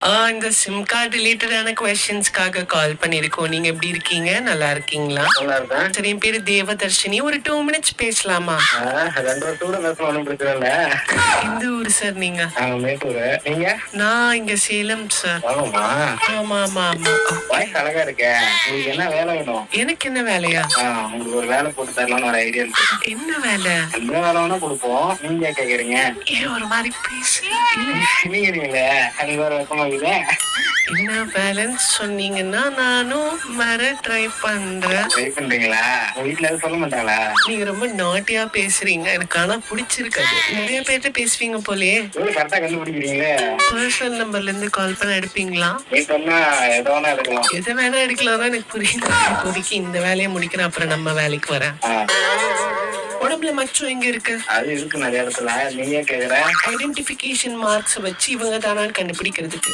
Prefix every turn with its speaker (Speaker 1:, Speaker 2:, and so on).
Speaker 1: இந்த sim card ரிலேட்டடான கொஸ்டின்ஸ்க்காக கால் பண்ணிருக்கோம். நீங்க எப்படி இருக்கீங்க? நல்லா இருக்கீங்களா?
Speaker 2: நல்லா இருக்கேன்.
Speaker 1: சரி, என் பேரு தேவதர்ஷினி. ஒரு 2 மினிட்ஸ் பேசலாமா?
Speaker 2: 2 வருஷம் கூட பேசலாம், ஒண்ணும் பிரச்சனை இல்ல.
Speaker 1: எந்த ஊரு சார் நீங்க?
Speaker 2: நாங்க மேட்டூர். நீங்க?
Speaker 1: நான் இங்க சேலம் சார்.
Speaker 2: ஆமாமா.
Speaker 1: ஆமா ஆமா ஆமா.
Speaker 2: வாய்ஸ் அழகா இருக்கே. உங்களுக்கு என்ன வேலை வேணும்?
Speaker 1: எனக்கு என்ன வேலையா?
Speaker 2: உங்களுக்கு ஒரு வேலை போட்டு தரலாம்னு ஒரு ஐடியா இருக்கு.
Speaker 1: என்ன வேலை?
Speaker 2: எந்த வேலை வேணா கொடுப்போம். நீங்க கேக்குறீங்க?
Speaker 1: ஏன் ஒரு மாதிரி பேசு?
Speaker 2: நீங்க அது வேற வெக்கமாகுது.
Speaker 1: என்ன வேலைன்னு சொன்னீங்கன்னா நானும் வர ட்ரை பண்றேன்.
Speaker 2: ட்ரை பண்றீங்களா? உங்க வீட்டுல எதுவும் சொல்ல மாட்டாங்களா?
Speaker 1: நீங்க ரொம்ப நாட்டியா பேசுறீங்க. எனக்கு ஆனா பிடிச்சிருக்காது. நிறைய பேர்ட்ட பேசுவீங்க போலயே.
Speaker 2: கரெக்டா கண்டுபிடிக்கிறீங்களே.
Speaker 1: பர்சனல் நம்பர்ல இருந்து கால் பண்ண எடுப்பீங்களா?
Speaker 2: நீ சொன்னா எதை வேணா எடுக்கலாம்.
Speaker 1: எதை வேணா எடுக்கலாம். எனக்கு புரியுது. இப்போதைக்கு இந்த வேலையை முடிக்கிறேன், அப்புறம் நம்ம வேலைக்கு வரேன். உடம்புல மச்சம் எங்க இருக்கு?
Speaker 2: அது இருக்கு நிறைய இடத்துல. நீங்க கேக்குற
Speaker 1: ஐடென்டிபிகேஷன் மார்க்ஸ் வச்சு இவங்க தானான்னு கண்டுபிடிக்கிறதுக்கு.